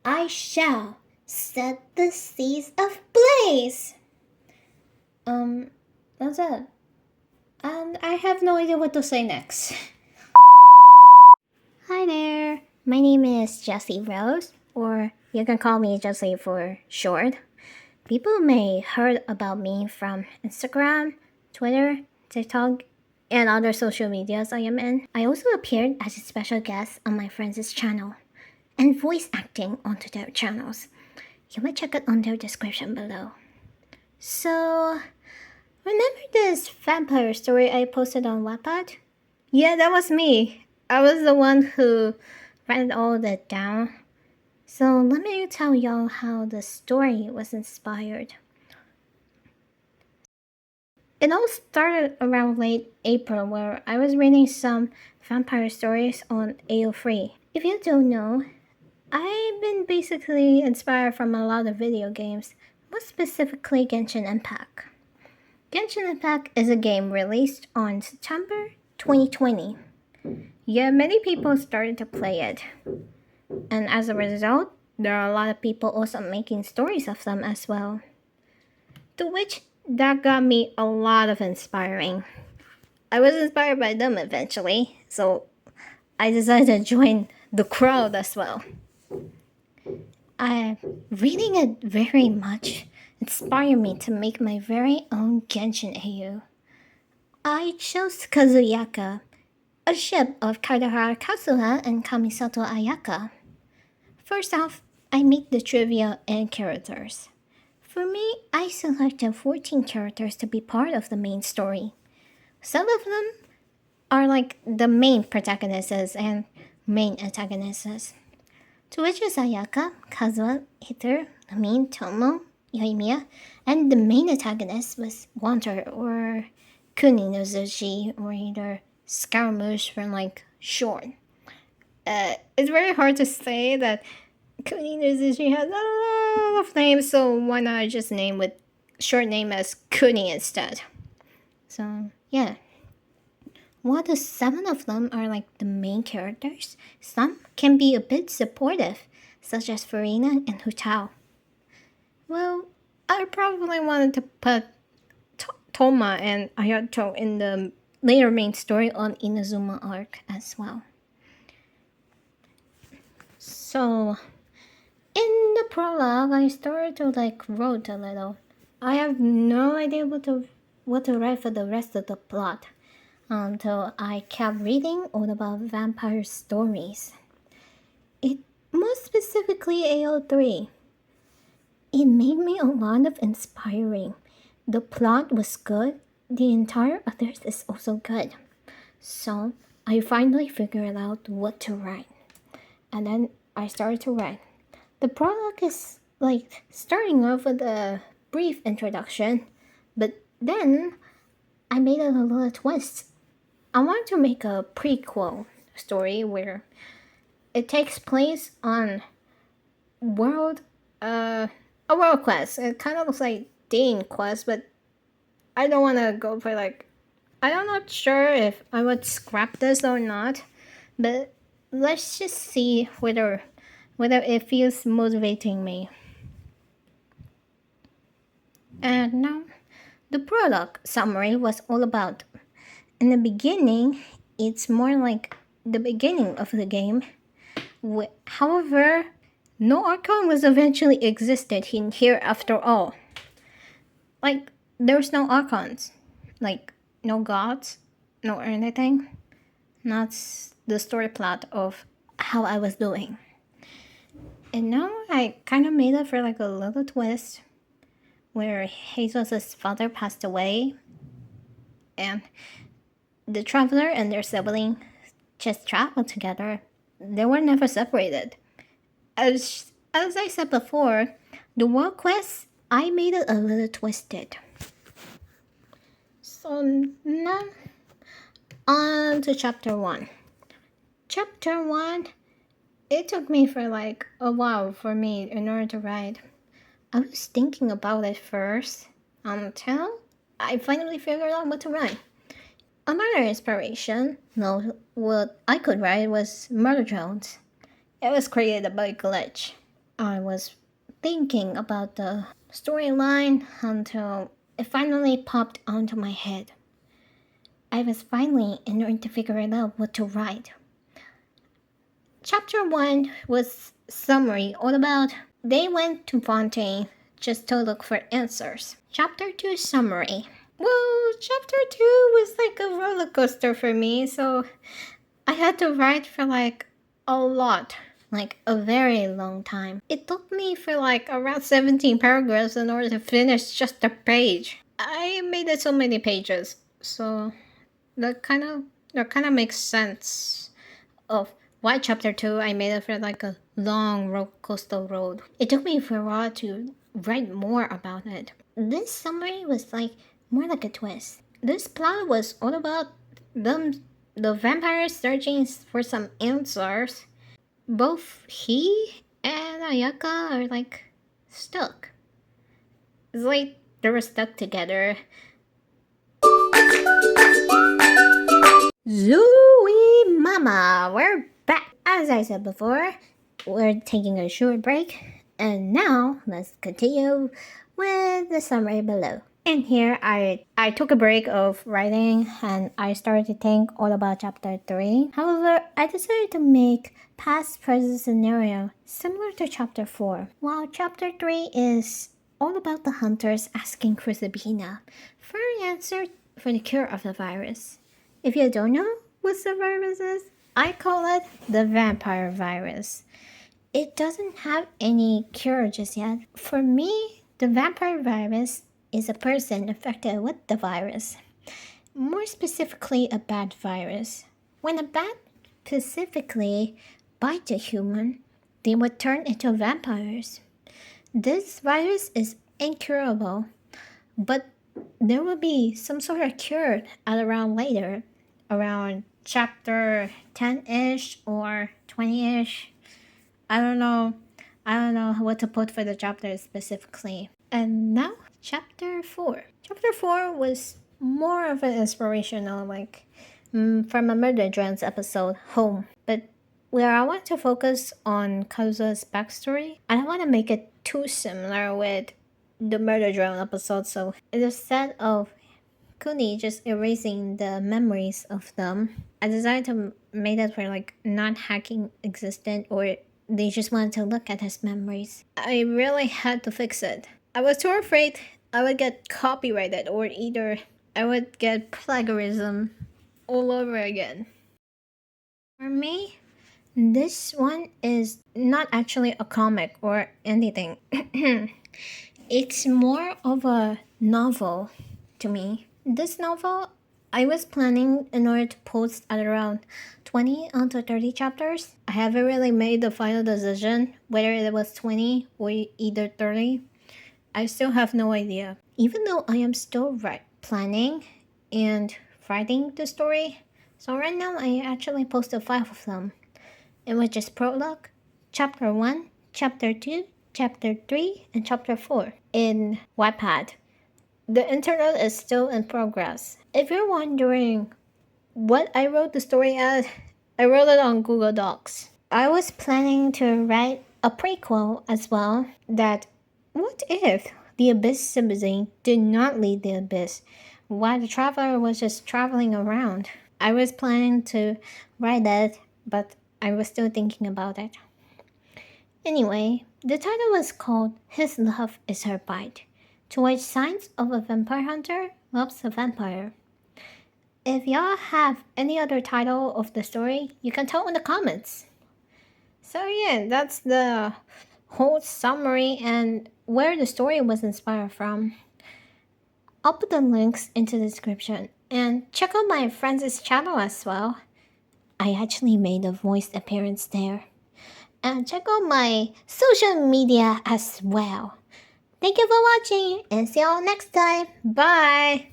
I shall set the seas ablaze. That's it. And I have no idea what to say next. Hi there, my name is JessieStarrose, or you can call me Jessie for short. People may heard about me from Instagram, Twitter, TikTok, and other social medias I am in. I also appeared as a special guest on my friends' channel and voice acting onto their channels. You might check it on their description below. So, remember this vampire story I posted on Wattpad? Yeah, that was me. I was the one who wrote all that down. So let me tell y'all how the story was inspired. It all started around late April, where I was reading some vampire stories on AO3. If you don't know, I've been basically inspired from a lot of video games, more specifically Genshin Impact. Genshin Impact is a game released on September 2020. Yeah, many people started to play it. And as a result, there are a lot of people also making stories of them as well. To which that got me a lot of inspiring. I was inspired by them eventually, so I decided to join the crowd as well. Reading it very much inspired me to make my very own Genshin AU. I chose Kazuyaka, a ship of Kardahara Kazuha and Kamisato Ayaka. First off, I make the trivia and characters. For me, I selected 14 characters to be part of the main story. Some of them are like the main protagonists and main antagonists. To which is Ayaka, Kazuha, Hitler, Namin, Tomo, Yoimiya, and the main antagonist was Wanter or Kuni no Zushi, or either Scaramouche from like short. It's very hard to say that Kuni no Zushi has a lot of names, so why not just name with short name as Kuni instead? So yeah. While the 7 of them are like the main characters, some can be a bit supportive, such as Farina and Hutao. Well, I probably wanted to put Toma and Ayato in the later main story on Inazuma arc as well. So, in the prologue, I started to like wrote a little. I have no idea what to write for the rest of the plot until I kept reading all about vampire stories. It most specifically AO3. It made me a lot of inspiring. The plot was good. The entire others is also good. So I finally figured out what to write. And then I started to write. The prologue is like starting off with a brief introduction, but then I made it a little twist. I want to make a prequel story where it takes place on a world quest. It kind of looks like Dane quest, but I don't want to go for like. I'm not sure if I would scrap this or not, but let's just see whether it feels motivating me. And now, the prologue summary was all about. In the beginning, it's more like the beginning of the game. However, no Archon was eventually existed in here after all. Like, there's no Archons. Like, no gods, no anything. That's the story plot of how I was doing. And now I kind of made it for like a little twist where Jesus' father passed away and the traveler and their sibling just traveled together. They were never separated. As I said before, the world quest, I made it a little twisted. So now, on to chapter 1. Chapter 1, it took me for like a while for me in order to write. I was thinking about it first until I finally figured out what to write. Another inspiration, no, what I could write was Murder Drones. It was created by Glitch. I was thinking about the storyline until it finally popped onto my head. I was finally in order to figure it out what to write. Chapter 1 was summary all about they went to Fontaine just to look for answers. Chapter 2 summary. Well, chapter 2 was like a roller coaster for me, so I had to write for like a lot, like a very long time. It took me for like around 17 paragraphs in order to finish just a page. I made it so many pages, so that kind of makes sense of why chapter 2 I made it for like a long coastal road. It took me for a while to write more about it. This summary was like more like a twist. This plot was all about them, the vampires searching for some answers. Both he and Ayaka are like stuck. It's like they were stuck together. Zoe Mama, we're back. As I said before, we're taking a short break, and now let's continue with the summary below. And here I took a break of writing and I started to think all about chapter 3. However, I decided to make past present scenario similar to chapter 4. While chapter 3 is all about the hunters asking for Sabina for an answer for the cure of the virus. If you don't know what the virus is, I call it the vampire virus. It doesn't have any cure just yet. For me, the vampire virus is a person affected with the virus. More specifically, a bat virus. When a bat specifically bites a human, they would turn into vampires. This virus is incurable, but there will be some sort of cure at around later, around chapter 10-ish or 20-ish. I don't know what to put for the chapter specifically. And now, chapter 4. Chapter 4 was more of an inspirational, from a Murder Drones episode, Home. But where I want to focus on Kazua's backstory, I don't want to make it too similar with the Murder Drone episode, so instead of Kuni just erasing the memories of them, I decided to make that for not hacking existent, or they just wanted to look at his memories. I really had to fix it. I was too afraid I would get copyrighted, or either I would get plagiarism all over again. For me, this one is not actually a comic or anything. It's more of a novel to me. This novel, I was planning in order to post at around 20 until 30 chapters. I haven't really made the final decision whether it was 20 or either 30. I still have no idea. Even though I am still planning and writing the story, so right now I actually posted 5 of them. It was just prologue, chapter 1, chapter 2, chapter 3, and chapter 4 in Wattpad. The internet is still in progress. If you're wondering what I wrote the story as, I wrote it on Google Docs. I was planning to write a prequel as well, that what if the Abyss sibling did not lead the Abyss while the traveler was just traveling around? I was planning to write that, but I was still thinking about it. Anyway, the title was called His Love is Her Bite, to which signs of a vampire hunter loves a vampire. If y'all have any other title of the story, you can tell in the comments. So yeah, that's the whole summary and where the story was inspired from. I'll put the links into the description, and check out my friends' channel as well. I actually made a voice appearance there. And check out my social media as well. Thank you for watching, and see you all next time. Bye!